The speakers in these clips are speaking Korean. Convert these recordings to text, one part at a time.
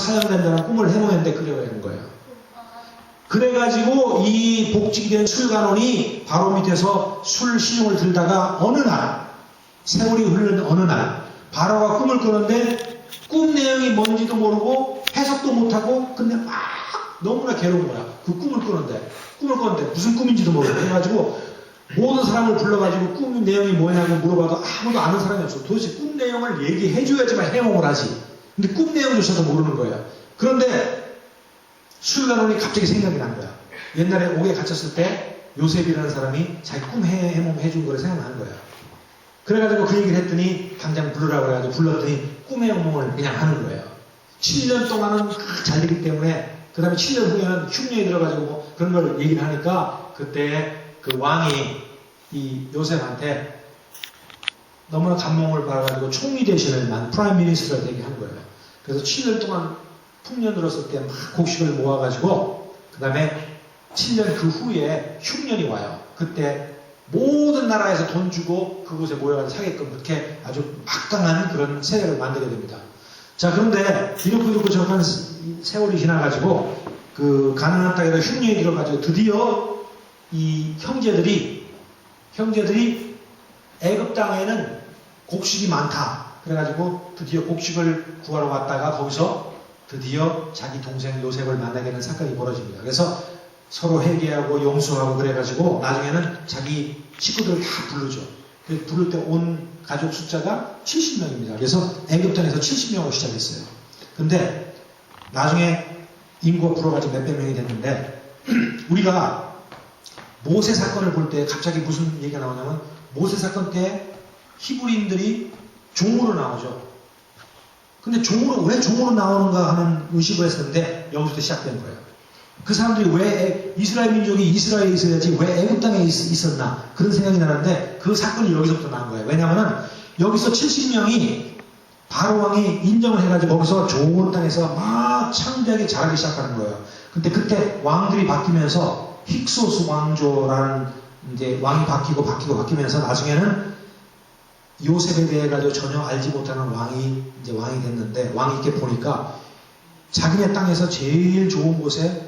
사형된다는 꿈을 해몽했는데 그려내는 거예요. 그래가지고 이 복직이 된 술간원이 바로 밑에서 술 시중을 들다가 어느 날, 세월이 흐르는 어느 날, 바로가 꿈을 꾸는데 꿈 내용이 뭔지도 모르고 해석도 못하고 근데 막 너무나 괴로운 거야. 그 꿈을 꾸는데 무슨 꿈인지도 모르고 그래가지고 모든 사람을 불러가지고 꿈 내용이 뭐냐고 물어봐도 아무도 아는 사람이 없어. 도대체 꿈 내용을 얘기해줘야지만 해몽을 하지. 근데 꿈 내용조차도 모르는 거야. 그런데 술간원이 갑자기 생각이 난 거야. 옛날에 옥에 갇혔을 때 요셉이라는 사람이 자기 꿈 해몽해준 거를 생각나는 거야. 그래가지고 그 얘기를 했더니 당장 부르라고 해가지고 불렀더니 꿈의 해몽을 그냥 하는 거예요. 7년 동안은 잘 되기 때문에 그 다음에 7년 후에는 흉년이 들어가지고 뭐 그런 걸 얘기를 하니까 그때 그 왕이 이 요셉한테 너무나 감몽을 받아가지고 총리 대신을 프라임 미니스터가 되게 한 거예요. 그래서 7년 동안 풍년 들었을 때 막 곡식을 모아가지고 그 다음에 7년 그 후에 흉년이 와요. 그때 모든 나라에서 돈 주고 그곳에 모여가지고 사게끔 그렇게 아주 막강한 그런 세력을 만들게 됩니다. 자, 그런데 이렇고 저렇게 세월이 지나가지고 그 가나안 땅에서 흉년이 들어가지고 드디어 이 형제들이 애굽 땅에는 곡식이 많다. 그래가지고 드디어 곡식을 구하러 왔다가 거기서 드디어 자기 동생 요셉을 만나게 되는 사건이 벌어집니다. 그래서 서로 회개하고 용서하고 그래가지고 나중에는 자기 식구들을 다 부르죠. 부를 때 온 가족 숫자가 70명입니다. 그래서 애굽 땅에서 70명으로 시작했어요. 근데 나중에 인구가 불어가지고 몇백 명이 됐는데 우리가 모세 사건을 볼 때 갑자기 무슨 얘기가 나오냐면 모세 사건 때 히브리인들이 종으로 나오죠. 근데 왜 종으로 나오는가 하는 의식을 했었는데 여기서부터 시작된 거예요. 그 사람들이 왜 이스라엘 민족이 이스라엘에 있어야지 왜 애굽 땅에 있었나 그런 생각이 나는데 그 사건이 여기서부터 나온 거예요. 왜냐하면 여기서 70명이 바로왕이 인정을 해가지고 거기서 좋은 땅에서 막 창대하게 자라기 시작하는 거예요. 근데 그때 왕들이 바뀌면서 힉소스 왕조라는 이제 왕이 바뀌면서 나중에는 요셉에 대해 가지고 전혀 알지 못하는 왕이 됐는데 왕이 이렇게 보니까 자기네 땅에서 제일 좋은 곳에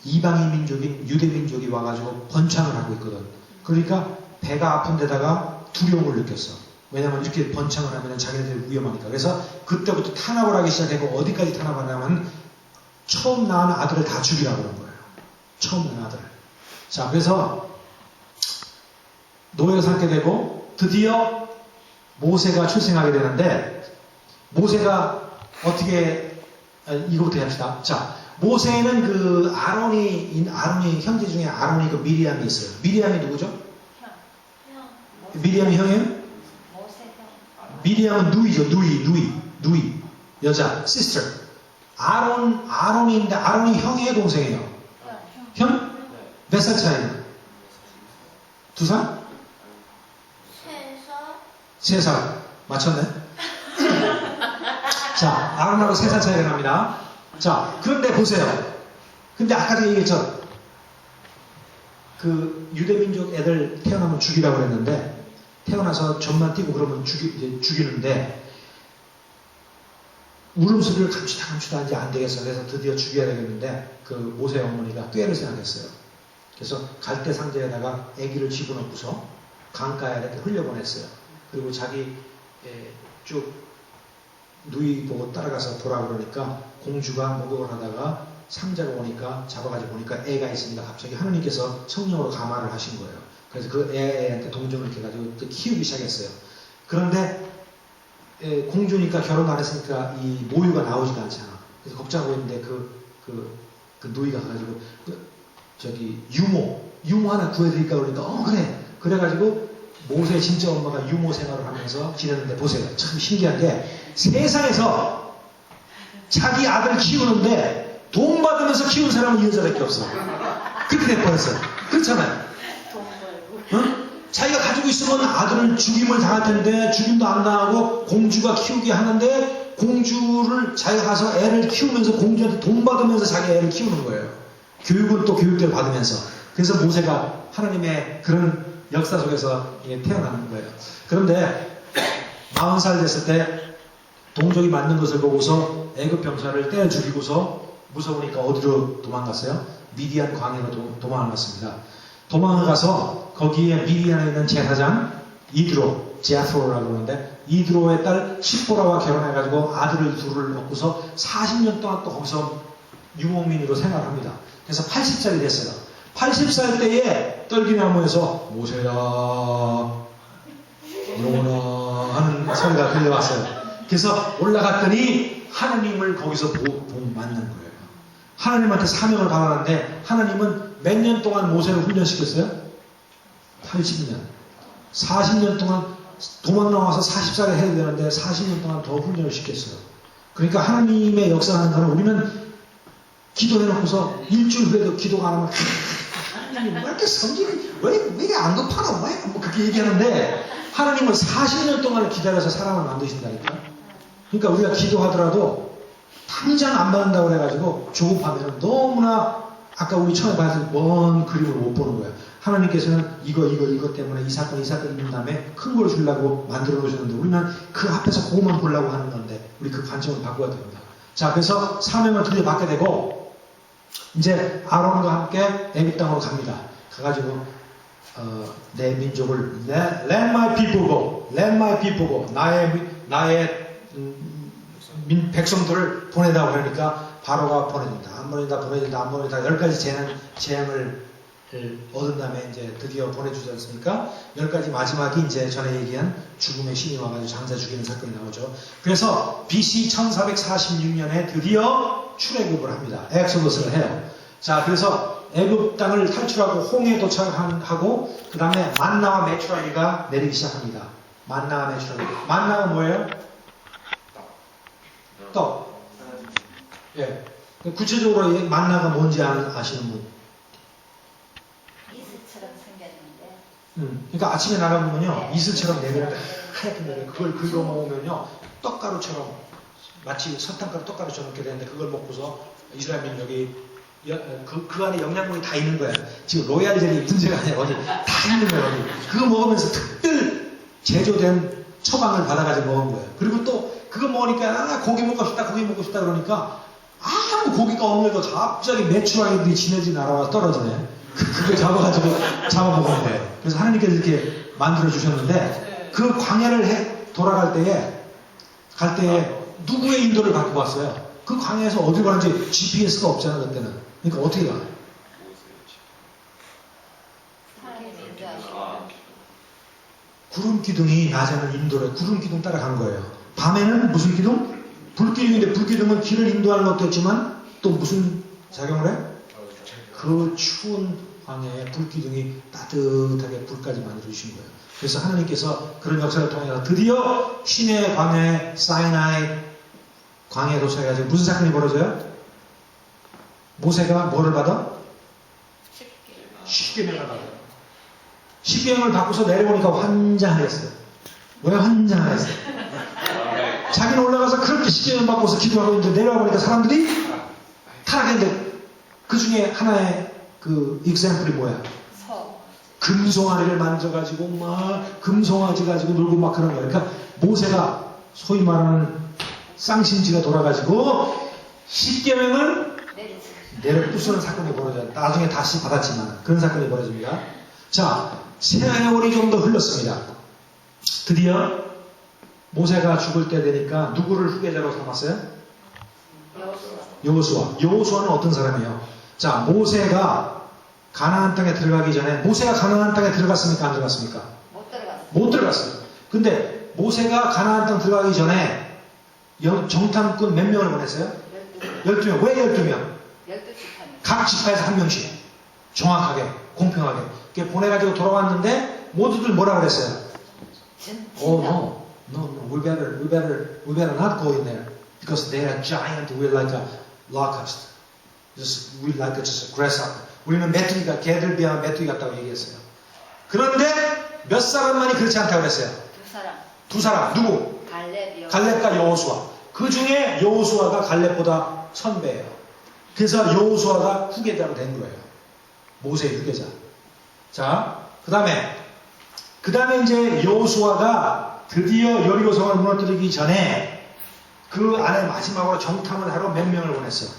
이방인 민족인 유대 민족이 와가지고 번창을 하고 있거든. 그러니까 배가 아픈 데다가 두려움을 느꼈어. 왜냐하면 이렇게 번창을 하면 자기네들이 위험하니까. 그래서 그때부터 탄압을 하기 시작하고 어디까지 탄압하냐면 처음 낳은 아들을 다 죽이라고 그런 거예요. 처음 낳은 아들. 자, 그래서 노예를 삼게 되고 드디어 모세가 출생하게 되는데 모세가 어떻게 이거부터 합시다. 자, 모세는 그 아론이 형제 중에 아론이 그 미리암이 있어요. 미리암이 누구죠? 미리암이 형이에요? 미리암은 누이죠. 누이 여자 sister. 아론인데 아론이 형이에요, 동생이에요? 형? 몇 살 차이나? 2살? 3살. 맞췄네? 자, 아론하고 3살 차이가 납니다. 자, 그런데 보세요. 근데 아까도 얘기했죠. 그 유대민족 애들 태어나면 죽이라고 그랬는데 태어나서 전만 띄고 그러면 죽이는데 울음소리를 감추다 이제 안 되겠어. 그래서 드디어 죽여야 되겠는데 그 모세 어머니가 꾀를 생각했어요. 그래서 갈대상자에다가 아기를 집어넣고서 강가에 이렇게 흘려보냈어요. 그리고 자기 쭉 누이 보고 따라가서 보라 그러니까 공주가 목욕을 하다가 상자가 오니까 잡아가지고 보니까 애가 있으니까 갑자기 하느님께서 성령으로 감화를 하신 거예요. 그래서 그 애한테 동정을 이렇게 가지고 키우기 시작했어요. 그런데 공주니까 결혼 안 했으니까 이 모유가 나오지가 않잖아. 그래서 걱정하고 있는데 그 누이가 가가지고 유모 하나 구해드릴까 그러니까 그래. 그래가지고 모세의 진짜 엄마가 유모 생활을 하면서 지냈는데 보세요. 참 신기한 게 세상에서 자기 아들 키우는데 돈 받으면서 키운 사람은 이 여자밖에 없어. 그렇게 돼버렸어요. 그렇잖아요. 응? 자기가 가지고 있으면 아들을 죽임을 당할 텐데 죽임도 안 당하고 공주가 키우게 하는데 공주를 자기가 가서 애를 키우면서 공주한테 돈 받으면서 자기 애를 키우는 거예요. 교육은 또 교육대로 받으면서. 그래서 모세가 하나님의 그런 역사 속에서 태어나는 거예요. 그런데 40살 됐을 때 동족이 맞는 것을 보고서 애굽 병사를 때려 죽이고서 무서우니까 어디로 도망갔어요? 미디안 광야로 도망갔습니다. 도망가서 거기에 미디안에 있는 제사장 이드로, 제아스로라고 그러는데 이드로의 딸 시보라와 결혼해가지고 아들을 둘을 얻고서 40년 동안 또 거기서 유목민으로 생활합니다. 그래서 80살이 됐어요. 80살 때에 떨기나무에서 모세야 영원아 하는 소리가 들려왔어요. 그래서 올라갔더니 하나님을 거기서 만난 거예요. 하나님한테 사명을 받았는데 하나님은 몇 년 동안 모세를 훈련시켰어요? 80년. 40년 동안 도망 나와서 40살에 해야 되는데 40년 동안 더 훈련을 시켰어요. 그러니까 하나님의 역사하는 거는 우리는 기도해놓고서 일주일 후에도 기도가 안 하면 하나님 왜 이렇게 성질이 왜 안 급하나 뭐 그렇게 얘기하는데 하나님은 40년 동안 기다려서 사람을 만드신다니까. 그러니까 우리가 기도하더라도 당장 안 받는다고 그래가지고 조급하면 너무나 아까 우리 처음에 봤을 먼 그림을 못 보는 거예요. 하나님께서는 이거 때문에 이 사건 있는 다음에 큰 걸 주려고 만들어 놓으셨는데 우리는 그 앞에서 그것만 보려고 하는 건데 우리 그 관점을 바꿔야 됩니다. 자, 그래서 사명을 드디어 받게 되고 이제 아론과 함께 애굽 땅으로 갑니다. 가가지고 내 민족을 let my people go, let my people go, 나의 백성들을 보내다 그러니까 바로가 보내준다. 안 보내다 10가지 재앙을 얻은 다음에 이제 드디어 보내주지 않습니까? 10가지 마지막이 이제 전에 얘기한 죽음의 신이 와가지고 장자 죽이는 사건이 나오죠. 그래서 BC 1446년에 드디어 출애굽을 합니다. 엑소더스를 해요. 자, 그래서 애굽 땅을 탈출하고 홍해에 도착하고 그 다음에 만나와 메추라기가 내리기 시작합니다. 만나와 메추라기. 만나가 뭐예요? 떡. 예. 구체적으로 만나가 뭔지 아시는 분? 이슬처럼 생겼는데. 그러니까 아침에 나가보면요 이슬처럼 내려요. 하얗게 내려요. 그걸 긁어 먹으면요 떡가루처럼 마치 설탕가루 떡가루처럼 이렇게 되는데 그걸 먹고서 이스라엘 민족이 그 안에 영양분이 다 있는 거야. 지금 로얄 젤리 문제가 아니라 어디 다 있는 거야. 어디. 그거 먹으면서 특별 제조된 처방을 받아가지고 먹은 거예요. 그리고 또 그거 먹으니까 고기 먹고 싶다 그러니까 아무 고기가 없는데도 갑자기 메추라기들이 지네지 날아와 떨어지네. 그걸 잡아먹은 거예요. 그래서 하나님께서 이렇게 만들어주셨는데 그 광야를 돌아갈 때에 누구의 인도를 받고 갔어요? 그 광야에서 어디 가는지 GPS가 없잖아 그때는. 그러니까 어떻게 가? 구름 기둥이 낮에는 인도를 구름 기둥 따라간 거예요. 밤에는 무슨 기둥? 불기둥인데 불기둥은 길을 인도하는 것도 있지만 또 무슨 작용을 해? 그 추운 광야에 불기둥이 따뜻하게 불까지 만들어주신 거예요. 그래서 하나님께서 그런 역사를 통해서 드디어 시내 광야에 사이나이 광야에 도착해가지고 무슨 사건이 벌어져요? 모세가 뭐를 받아? 십계명을 받아요. 십계명을 받고서 내려오니까 환장했어요. 왜 환장했어요? 자기는 올라가서 그렇게 십계명 받고서 기도하고 있는데 내려와 보니까 사람들이 타락했는데 그 중에 하나의 그 example이 뭐야? 금송아지를 만져가지고 막 금송아지 가지고 놀고 막 그런 거예요. 그러니까 모세가 소위 말하는 쌍심지가 돌아가지고 십계명을 내려 부수는 사건이 벌어져요. 나중에 다시 받았지만 그런 사건이 벌어집니다. 자, 세월이 좀 더 흘렀습니다. 드디어 모세가 죽을 때 되니까 누구를 후계자로 삼았어요? 여호수아는 어떤 사람이에요? 자, 모세가 가나안 땅에 들어가기 전에 모세가 가나안 땅에 들어갔습니까? 안 들어갔습니까? 못 들어갔어요. 근데 모세가 가나안 땅 들어가기 전에 정탐꾼 몇 명을 보냈어요? 12명. 왜 12명? 각 지파에서 한 명씩 정확하게 공평하게 이렇게 보내가지고 돌아왔는데 모두들 뭐라고 그랬어요? No, we better not go in there because they are giant. We're like a locust. We're like just a grasshopper. 우리는 메뚜기가 개들 비하면 메뚜기 같다고 얘기했어요. 그런데 몇 사람만이 그렇지 않다고 그랬어요? 두 사람. 누구? 갈렙과 여호수아. 그 중에 여호수아가 갈렙보다 선배예요. 그래서 여호수아가 후계자로 된 거예요. 모세의 후계자. 자, 그 다음에 이제 여호수아가 드디어 여리고성을 무너뜨리기 전에 그 아내 마지막으로 정탐을 하러 몇 명을 보냈어?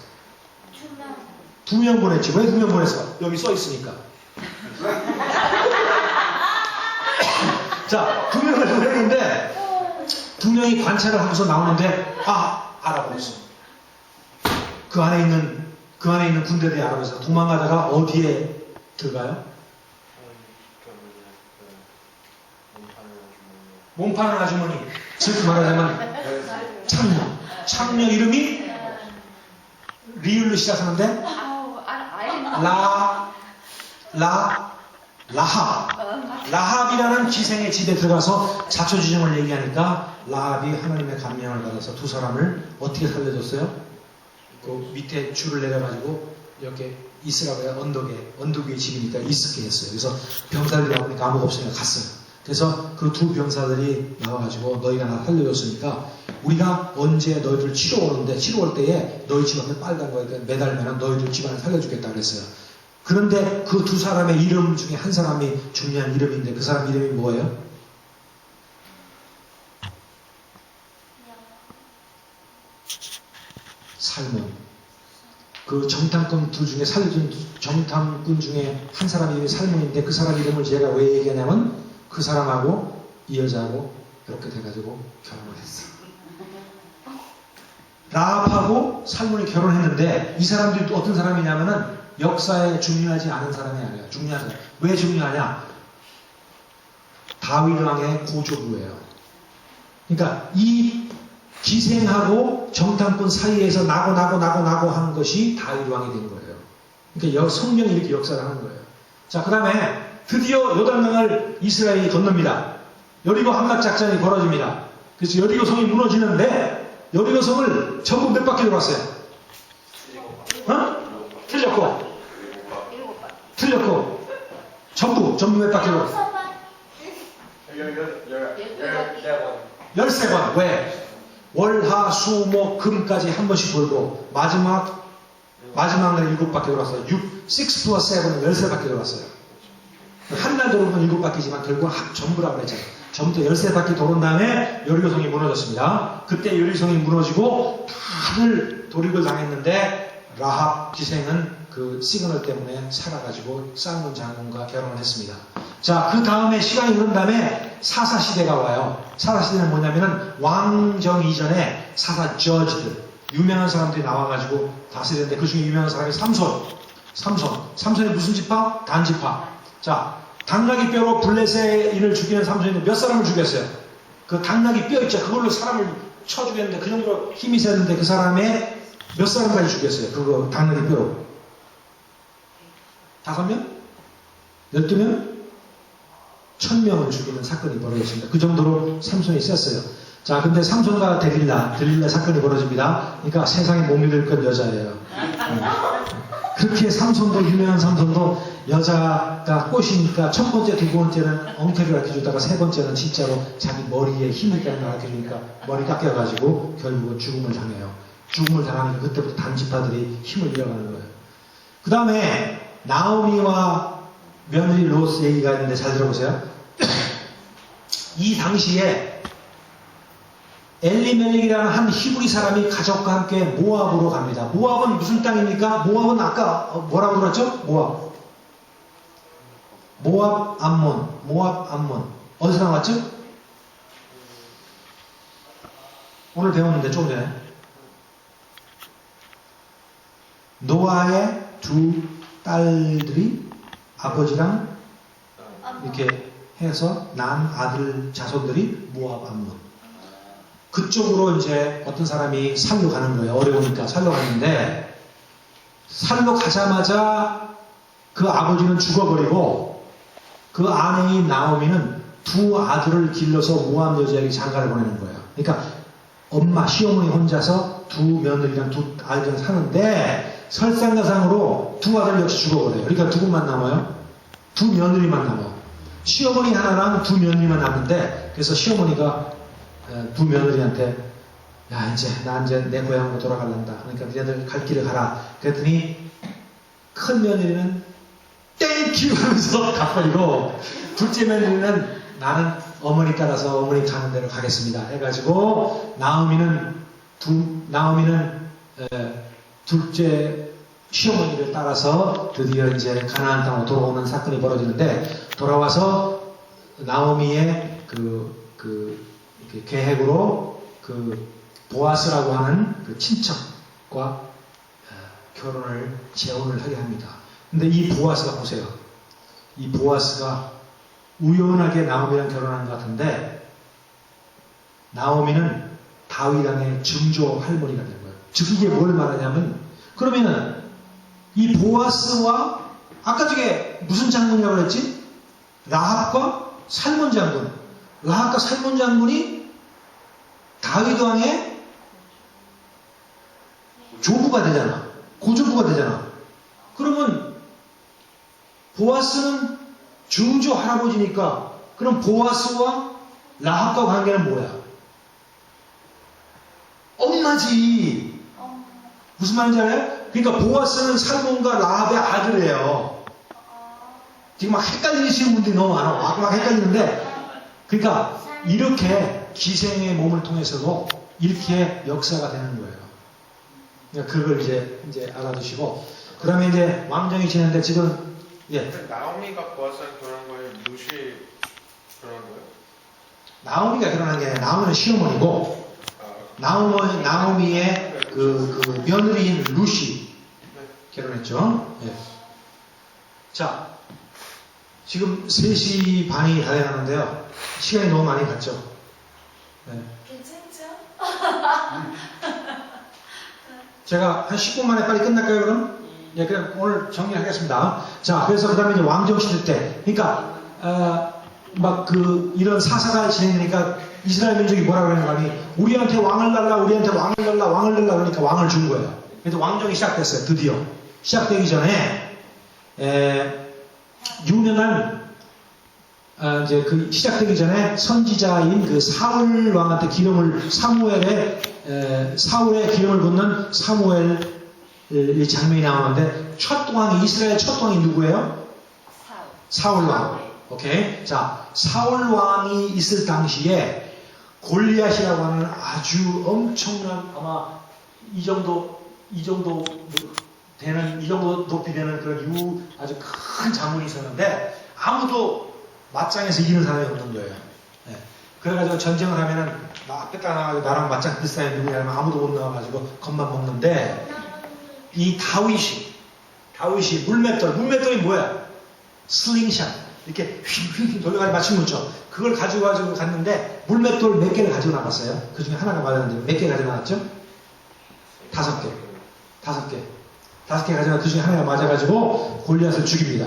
주면 2명 보냈지. 왜 2명 보냈어? 여기 써 있으니까. 자, 2명을 보냈는데 2명이 관찰을 하고서 나오는데 알아버렸어. 그 안에 있는 군대들이 알아버려서 도망가다가 어디에 들어가요? 몸 파는 아주머니. 즉 말하자면 창녀 이름이 리을로 시작하는데 라합이라는 기생의 집에 들어가서 자초지종을 얘기하니까 라합이 하나님의 감명을 받아서 두 사람을 어떻게 살려줬어요? 그 밑에 줄을 내려가지고 이렇게 있으라고 해요. 언덕 위에 집이니까 있을게 했어요. 그래서 병사들이 나오니까 아무도 없으니까 갔어요. 그래서 그 두 병사들이 나와가지고 너희가 나 살려줬으니까 우리가 언제 너희들 치러 오는데 치러 올 때에 너희 집 앞에 빨간 거에 매달면 너희들 집안을 살려주겠다 그랬어요. 그런데 그 두 사람의 이름 중에 한 사람이 중요한 이름인데 그 사람 이름이 뭐예요? 살몬. 그 정탐꾼 둘 중에 살려준 정탐꾼 중에 한 사람 이름이 살몬인데 그 사람 이름을 제가 왜 얘기하냐면 그 사람하고 이 여자하고 이렇게 돼가지고 결혼을 했어. 라합하고 살몬이 결혼했는데 이 사람들이 어떤 사람이냐면은 역사에 중요하지 않은 사람이 아니에요. 중요한 사람. 왜 중요하냐? 다윗 왕의 고조부예요. 그러니까 이 기생하고 정탐꾼 사이에서 나고 하는 것이 다윗 왕이 된 거예요. 그러니까 성경이 이렇게 역사를 하는 거예요. 자, 그 다음에 드디어 요단강을 이스라엘이 건넙니다. 여리고 함락 작전이 벌어집니다. 그래서 여리고 성이 무너지는데 여리고 성을 전부 몇 바퀴 돌았어요? 틀렸고 전부 몇 바퀴 돌았어요? 13번. 왜? 월화 수목 금까지 한 번씩 돌고 마지막 날 7바퀴 돌았어요. 6 plus 7은 13바퀴 돌았어요. 한날 도는 7바퀴지만 결국 전부라고 그랬잖아요. 전부 13바퀴 도는 다음에 여리고성이 무너졌습니다. 그때 여리고성이 무너지고 다들 돌입을 당했는데 라합 기생은 그 시그널 때문에 살아가지고 쌍문 장군과 결혼을 했습니다. 자, 그 다음에 시간이 흐른 다음에 사사시대가 와요. 사사시대는 뭐냐면은 왕정 이전에 사사 저지들 유명한 사람들이 나와가지고 다스리는데 그 중에 유명한 사람이 삼손이 무슨 지파? 단지파. 자, 당나귀 뼈로 블레셋인을 죽이는 삼손이 몇 사람을 죽였어요? 그 당나귀 뼈 있죠. 그걸로 사람을 쳐 죽였는데 그 정도로 힘이 세는데 그 사람의 몇 사람까지 죽였어요? 그거 당나귀 뼈로. 5명? 12명? 1000명을 죽이는 사건이 벌어졌습니다. 그 정도로 삼손이 셌어요. 자, 근데 삼손과 데릴라 사건이 벌어집니다. 그러니까 세상에 못 믿을 건 여자예요. 그렇게 삼손도 유명한 삼손도 여자가 꼬시니까 첫 번째, 두 번째는 엉터리를 가르쳐주다가 세 번째는 진짜로 자기 머리에 힘이 있다는 걸 가르쳐주니까 머리 깎여가지고 결국은 죽음을 당해요. 죽음을 당하니까 그때부터 단지파들이 힘을 잃어가는 거예요. 그 다음에 나오미와 며느리 로스 얘기가 있는데 잘 들어보세요. 이 당시에 엘리멜렉이라는 한 히브리 사람이 가족과 함께 모압으로 갑니다. 모압은 무슨 땅입니까? 모압은 아까 뭐라고 들었죠? 모압 암몬. 어디서 나왔죠? 오늘 배웠는데 조금 전에 노아의 두 딸들이 아버지랑 이렇게 해서 난 아들 자손들이 모압 암몬. 그쪽으로 이제 어떤 사람이 살러 가는 거예요. 어려우니까 살러 갔는데 살러 가자마자 그 아버지는 죽어버리고 그 아내인 나오미는 두 아들을 길러서 모압 여자에게 장가를 보내는 거예요. 그러니까 엄마, 시어머니 혼자서 두 며느리랑 두 아이들 사는데 설상가상으로 두 아들 역시 죽어버려요. 그러니까 누구만 남아요? 두 며느리만 남아요. 시어머니 하나랑 두 며느리만 남는데 그래서 시어머니가 두 며느리한테 야 이제 내 고향으로 돌아가려한다. 그러니까 니네들 갈 길을 가라. 그랬더니 큰 며느리는 땡큐 하면서 가버리고 둘째 며느리는 나는 어머니 따라서 어머니 가는 대로 가겠습니다 해가지고 나오미는 나오미는 둘째 시어머니를 따라서 드디어 이제 가나안 땅으로 돌아오는 사건이 벌어지는데, 돌아와서 나오미의 그 계획으로 그 보아스라고 하는 그 친척과 결혼을 재혼을 하게 합니다. 근데 이 보아스가 보세요. 이 보아스가 우연하게 나오미랑 결혼한 것 같은데, 나오미는 다윗 왕의 증조 할머니가 된 거예요. 즉 이게 뭘 말하냐면, 그러면은 이 보아스와 아까 저게 무슨 장군이라고 그랬지? 라합과 살몬 장군. 라합과 살몬 장군이 다윗 왕의 조부가 되잖아. 고조부가 되잖아. 그러면 보아스는 증조 할아버지니까, 그럼 보아스와 라합과 관계는 뭐야? 엄마지. 무슨 말인지 알아요? 그러니까 보아스는 살몬과 라합의 아들이에요. 지금 막 헷갈리시는 분들이 너무 많아. 막 헷갈리는데, 그러니까 이렇게 기생의 몸을 통해서도 이렇게 역사가 되는 거예요. 그러니까 그걸 이제 알아두시고, 그다음에 이제 왕정이 지냈는데 지금 나오미가 보아스랑 결혼한 거예요? 루시 결혼한 거예요? 나오미가 결혼한 게 아니라 나오미는 시어머니고, 나오미의 그 며느리인 루시 결혼했죠. 예. 자, 지금 3시 반이 다 돼가는데요. 시간이 너무 많이 갔죠. 네. 괜찮죠? 제가 한 10분 만에 빨리 끝날까요, 그럼? 예, 그냥 오늘 정리하겠습니다. 자, 그래서 그 다음에 이제 왕정시대 때, 그러니까, 이런 사사가 진행되니까 이스라엘 민족이 뭐라고 그러는 거 아니? 우리한테 왕을 달라, 우리한테 왕을 달라, 왕을 달라, 그러니까 왕을 준 거예요. 그래서 왕정이 시작됐어요, 드디어. 시작되기 전에, 유명한, 이제 그 시작되기 전에 선지자인 그 사울 왕한테 사울의 기름을 붓는 사무엘의 장면이 나오는데, 첫 왕이, 이스라엘 첫 왕이 누구예요? 사울 왕. 오케이. 자, 사울 왕이 있을 당시에 골리앗이라고 하는 아주 엄청난, 아마 이 정도 높이 되는 그런 아주 큰 장군이 있었는데, 아무도 맞짱에서 이기는 사람이 없는 거예요. 네. 그래가지고 전쟁을 하면은 앞에 딱 나가지고 나랑 맞짱 뜰 사람이 누구냐면 아무도 못 나와가지고 겁만 먹는데, 이 다윗이 물맷돌이 뭐야? 슬링샷. 이렇게 휙휙 돌려가지고 맞춘 거 있죠. 그걸 가지고 갔는데, 물맷돌 몇 개를 가지고 나갔어요. 그 중에 하나가 맞았는데, 몇 개 가지고 나갔죠? 5개. 5개 가져가 그 중에 하나가 맞아가지고 골리앗을 죽입니다.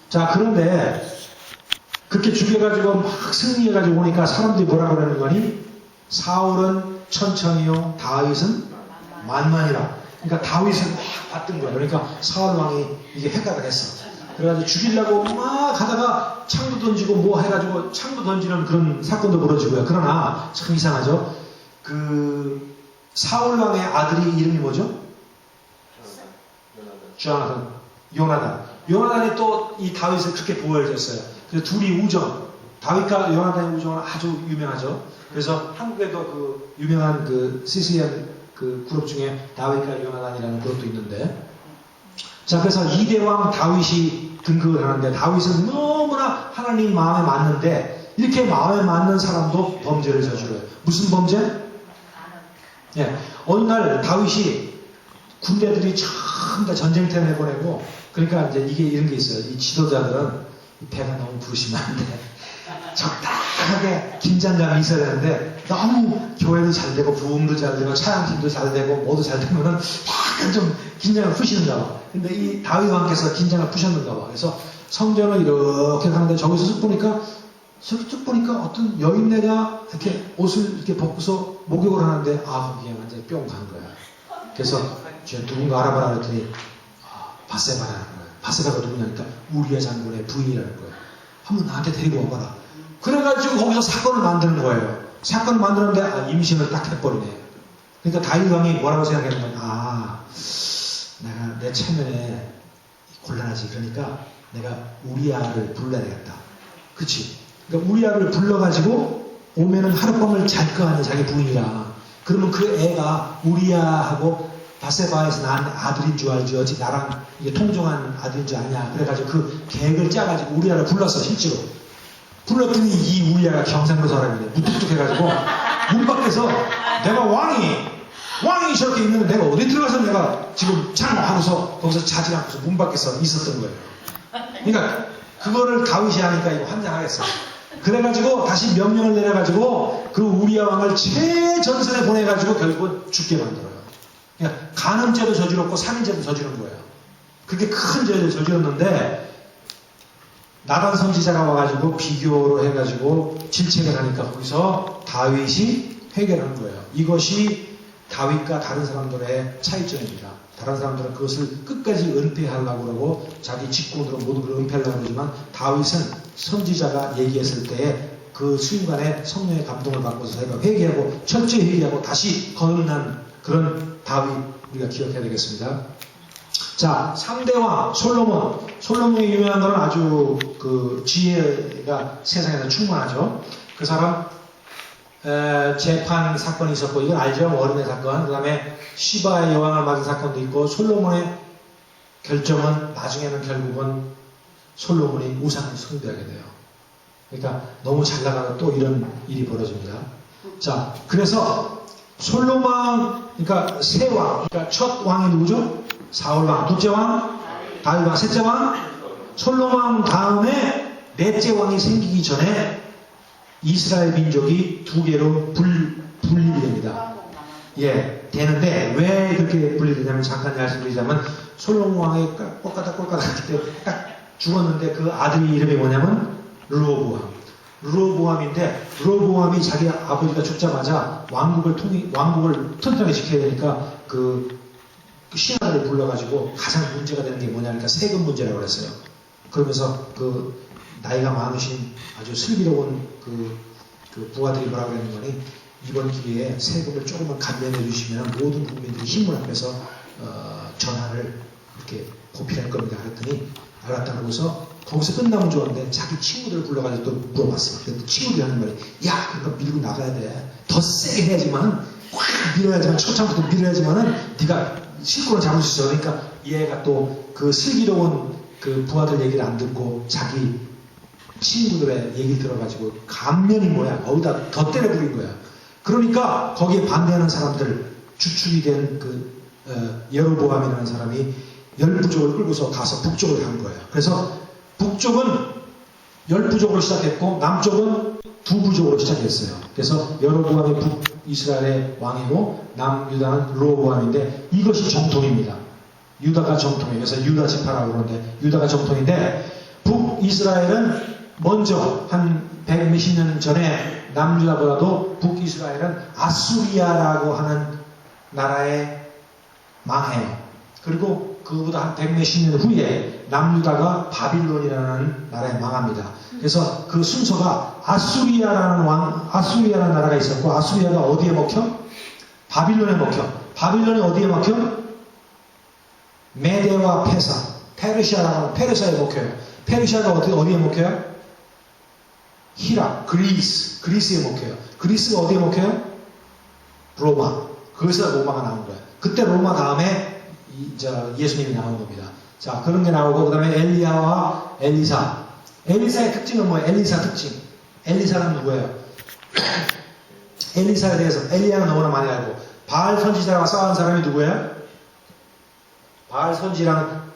자, 그런데 그렇게 죽여가지고 막 승리해가지고 오니까 사람들이 뭐라고 그러는 거니? 사울은 천천히요, 다윗은 만만이라. 그러니까 다윗은 막 받던 거예요. 그러니까 사울 왕이 이게 헷갈려 했어. 그래가지고 죽이려고 막 가다가 창도 던지고 뭐 해가지고 창도 던지는 그런 사건도 벌어지고요. 그러나 참 이상하죠. 그 사울 왕의 아들이 이름이 뭐죠? 요나단이 또 이 다윗을 그렇게 보호해줬어요. 그래서 둘이 다윗과 요나단의 우정은 아주 유명하죠. 그래서 한국에도 그 유명한 그 CCM 그 그룹 중에 다윗과 요나단이라는 그룹도 있는데, 자, 그래서 2대왕 다윗이 등극을 하는데, 다윗은 너무나 하나님 마음에 맞는데, 이렇게 마음에 맞는 사람도 범죄를 저질러요. 무슨 범죄? 예, 어느 날 다윗이 군대들이 전부 다 전쟁터 내보내고, 그러니까 이제 이게 이런 게 있어요. 이 지도자들은 배가 너무 부르시면 안 돼. 적당하게 긴장감이 있어야 되는데, 너무 교회도 잘 되고 부흥도 잘 되고 찬양팀도 잘 되고 모두 잘 되면은 약간 좀 긴장을 푸시는가 봐. 근데 이 다윗 왕께서 긴장을 푸셨는가 봐. 그래서 성전을 이렇게 가는데 저기서 쭉 보니까 어떤 여인네가 이렇게 옷을 이렇게 벗고서 목욕을 하는데, 거기에 완전히 뿅 간 거야. 그래서 제가 누군가 알아봐라 그랬더니 바세바라는 거예요. 바세바가 누구냐니까 우리의 장군의 부인이라는 거예요. 한번 나한테 데리고 와봐라. 그래가지고 거기서 사건을 만드는 거예요. 사건을 만드는데 임신을 딱 해버리네. 그러니까 다윗 왕이 뭐라고 생각했냐면, 내가 내 체면에 곤란하지. 그러니까 내가 우리아를 불러야 되겠다. 그치? 그러니까 우리아를 불러가지고 오면은 하룻밤을 잘 거 아니야, 자기 부인이랑. 그러면 그 애가 우리야하고 바세바에서 낳은 아들인 줄 알지 어찌 나랑 이게 통종한 아들인 줄 아냐. 그래가지고 그 계획을 짜가지고 우리야를 불렀어 실제로. 불렀더니 이 우리야가 경상도 사람이네. 무뚝뚝해가지고 문 밖에서 내가 왕이 저렇게 있는데 내가 어디 들어가서 내가 지금 창 하고서 거기서 자지 않고서 문 밖에서 있었던 거예요. 그러니까 그거를 다윗이 하니까 이거 환장하겠어. 그래가지고 다시 명령을 내려가지고 그 우리야 왕을 최전선에 보내가지고 결국은 죽게 만들어요. 그러니까 간음죄도 저질렀고 살인죄도 저지른 거예요. 그렇게 큰 죄를 저질렀는데 나단 선지자가 와가지고 비교로 해가지고 질책을 하니까 거기서 다윗이 해결한 거예요. 이것이 다윗과 다른 사람들의 차이점입니다. 다른 사람들은 그것을 끝까지 은폐하려고 그러고 자기 직권으로 모든 걸 은폐하려고 그러지만 다윗은 선지자가 얘기했을 때에 그 순간에 성령의 감동을 받고서 자기가 회개하고 철저히 회개하고 다시 거듭난 그런 다윗 우리가 기억해야 되겠습니다. 자, 상대왕 솔로몬. 솔로몬이 유명한 것은 아주 그 지혜가 세상에서 충만하죠. 그 사람 재판 사건이 있었고 이건 알죠. 어린애 사건. 그 다음에 시바의 여왕을 맞은 사건도 있고 솔로몬의 결정은 나중에는 결국은 솔로몬이 우상을 숭배하게 돼요. 그러니까 너무 잘 나가면 또 이런 일이 벌어집니다. 자, 그래서 솔로몬, 그러니까 세 왕, 그러니까 첫 왕이 누구죠? 사울왕, 둘째 왕, 다윗왕, 셋째 왕, 솔로몬 다음에 넷째 왕이 생기기 전에 이스라엘 민족이 두 개로 분립이 됩니다. 예, 되는데 왜 그렇게 분리되냐면 잠깐 말씀드리자면 솔로몬 왕이 꼴까닥 딱 죽었는데 그 아들이 이름이 뭐냐면 르호보암인데 르호보암이 자기 아버지가 죽자마자 왕국을 튼튼하게 지켜야 되니까 그 신하들을 불러가지고 가장 문제가 되는 게 뭐냐니까 세금 문제라고 그랬어요. 그러면서 그 나이가 많으신 아주 슬기로운 그 부하들이 뭐라고 그랬는 거니 이번 기회에 세금을 조금만 감면해 주시면 모든 국민들이 힘을 합해서 전하를 이렇게 보필할 겁니다. 그랬더니 알았다 그러고서 거기서 끝나면 좋은데 자기 친구들을 불러가지고 또 물어봤어요. 그랬더니 친구들이 하는 말이 야 그러니까 밀고 나가야 돼. 더 세게 해야지만은 확 밀어야지만 처참부터 밀어야지만은 네가 실권을 잡을 수 있어. 그러니까 얘가 또 그 슬기로운 그 부하들 얘기를 안 듣고 자기 친구들의 얘기를 들어가지고 감면이 뭐야 거기다 더 때려 부린 거야. 그러니까 거기에 반대하는 사람들 주축이 된 그 여로보암이라는 사람이 10부족을 끌고서 가서 북쪽을 간 거예요. 그래서 북쪽은 10부족으로 시작했고 남쪽은 2부족으로 시작했어요. 그래서 여로보암이 북이스라엘의 왕이고 남유다는 르호보암인데 이것이 정통입니다. 유다가 정통이에요. 그래서 유다 지파라고 그러는데 유다가 정통인데 북이스라엘은 먼저 한 100몇십 년 전에 남유다보다도 북이스라엘은 아수리아라고 하는 나라에 망해요. 그리고 그보다 한 100몇십 년 후에 남유다가 바빌론이라는 나라에 망합니다. 그래서 그 순서가 아수리아라는 나라가 있었고 아수리아가 어디에 먹혀? 바빌론에 먹혀. 바빌론이 어디에 먹혀? 메데와 페르시아라고 하는 페르시아에 먹혀요. 페르시아가 어디에 먹혀요? 히라, 그리스에 먹혀요. 그리스가 어디에 먹혀요? 로마. 거기서 로마가 나온 거예요. 그때 로마 다음에 예수님이 나온 겁니다. 자, 그런 게 나오고, 그 다음에 엘리야와 엘리사. 엘리사의 특징은 뭐예요? 엘리사 특징. 엘리사는 누구예요? 엘리사에 대해서, 엘리야는 너무나 많이 알고, 바알 선지자와 싸운 사람이 누구예요? 바알 선지랑,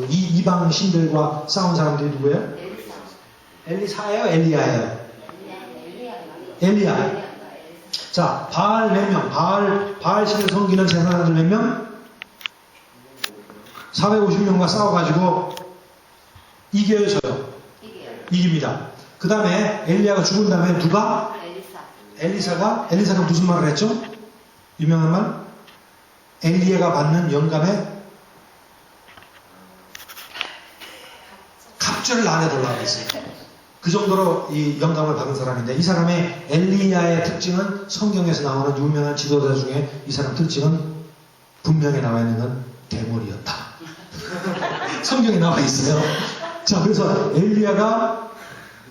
이방 신들과 싸운 사람들이 누구예요? 엘리사예요? 엘리야예요? 엘리야. 자, 바알 몇 명? 바알 신을 섬기는 제사장들 몇 명? 450명과 싸워가지고 이겨요, 져요? 이깁니다. 그 다음에 엘리야가 죽은 다음에 누가? 엘리사가 무슨 말을 했죠? 유명한 말? 엘리야가 받는 영감에 갑절을 안 해달라고 했어요. 그 정도로 이 영감을 받은 사람인데 이 사람의 엘리야의 특징은 성경에서 나오는 유명한 지도자 중에 이 사람 특징은 분명히 나와 있는 건 대머리였다. 성경에 나와 있어요. 자, 그래서 엘리야가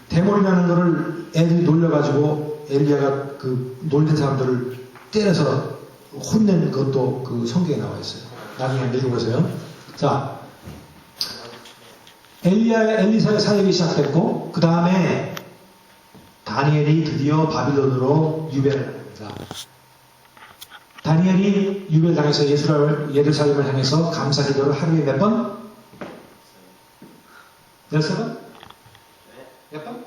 대머리라는 거를 애들이 놀려가지고 엘리야가 그 놀던 사람들을 때려서 혼낸 것도 그 성경에 나와 있어요. 나중에 읽어보세요. 자, 엘리사의 사역이 시작됐고, 그 다음에 다니엘이 드디어 바빌론으로 유배를 합니다. 다니엘이 유배당해서 예루살렘을 향해서 감사 기도를 하루에 몇 번? 6번? 몇 번?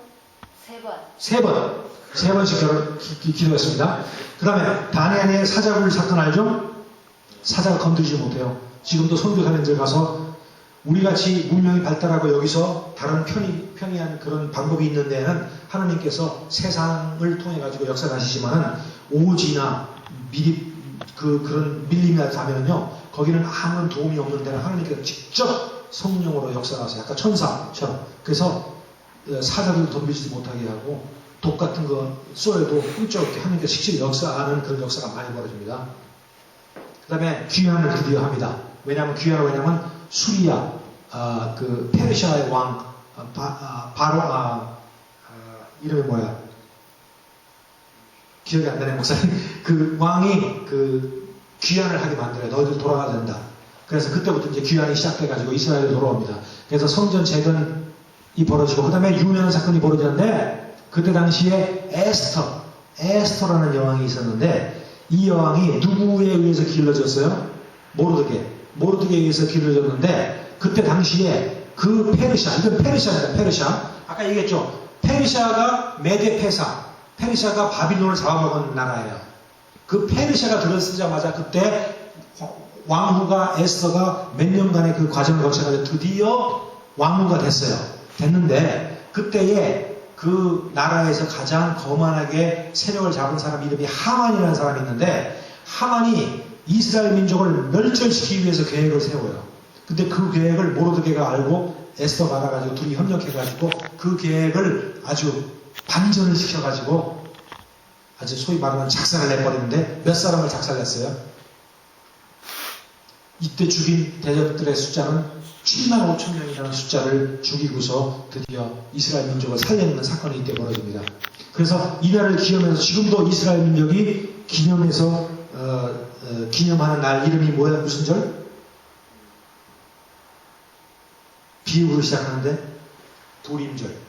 3번. 세 번씩 기도했습니다. 그 다음에 다니엘의 사자굴 사건 알죠? 사자가 건드리지 못해요. 지금도 선교사님들 가서 우리같이 문명이 발달하고 여기서 다른 편이한 그런 방법이 있는 데에는 하나님께서 세상을 통해 가지고 역사하시지만은 오지나 그런 밀림이라도 가면은요, 거기는 아무런 도움이 없는 데는 하나님께서 직접 성령으로 역사하세요. 약간 천사처럼. 그래서 사자를 덤비지 못하게 하고 독 같은 거 쏘여도 끔찍하게 하나님께서 직접 역사하는 그런 역사가 많이 벌어집니다. 그 다음에 귀환을 드디어 합니다. 왜냐하면 귀환을 왜냐하면 수리아 그 페르시아의 왕 이름이 뭐야? 기억이 안 나네 목사님. 그 왕이 그 귀환을 하게 만들어요. 너희들 돌아가야 된다. 그래서 그때부터 이제 귀환이 시작돼가지고 이스라엘로 돌아옵니다. 그래서 성전 재건이 벌어지고 그 다음에 유명한 사건이 벌어지는데 그때 당시에 에스터라는 여왕이 있었는데 이 여왕이 누구에 의해서 길러졌어요? 모르드게에 의해서 길러졌는데 그때 당시에 그 페르시아, 이건 페르시아입니다. 페르시아. 아까 얘기했죠. 페르시아가 페르시아가 바빌론을 잡아먹은 나라예요. 그 페르시아가 들어서자마자 그때 왕후가 에스더가 몇 년간의 그 과정을 거쳐가지고 드디어 왕후가 됐는데 그때에 그 나라에서 가장 거만하게 세력을 잡은 사람 이름이 하만이라는 사람이 있는데 하만이 이스라엘 민족을 멸절시키기 위해서 계획을 세워요. 근데 그 계획을 모르드게가 알고 에스더가 알아가지고 둘이 협력해가지고 그 계획을 아주 반전을 시켜가지고 아주 소위 말하는 작살을 내버리는데 몇 사람을 작살냈어요? 이때 죽인 대적들의 숫자는 7만 5천 명이라는 숫자를 죽이고서 드디어 이스라엘 민족을 살려내는 사건이 이때 벌어집니다. 그래서 이날을 기념해서 지금도 이스라엘 민족이 기념해서 기념하는 날 이름이 뭐야? 무슨 절? 비읍으로 시작하는데 부림절.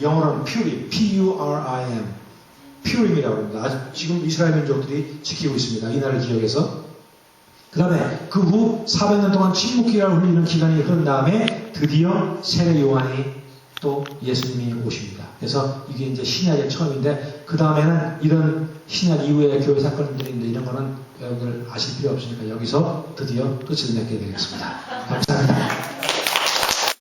영어로는 퓨림, P-U-R-I-M. 퓨림이라고 합니다. 아직 지금 이스라엘 민족들이 지키고 있습니다. 이날을 기억해서. 그 다음에 그 후 400년 동안 침묵기를 흘리는 기간이 흐른 다음에 드디어 세례 요한이 또 예수님이 오십니다. 그래서 이게 이제 신약의 처음인데 그 다음에는 이런 신약 이후의 교회 사건들인데 이런 거는 여러분들 아실 필요 없으니까 여기서 드디어 끝을 맺게 되겠습니다. 감사합니다.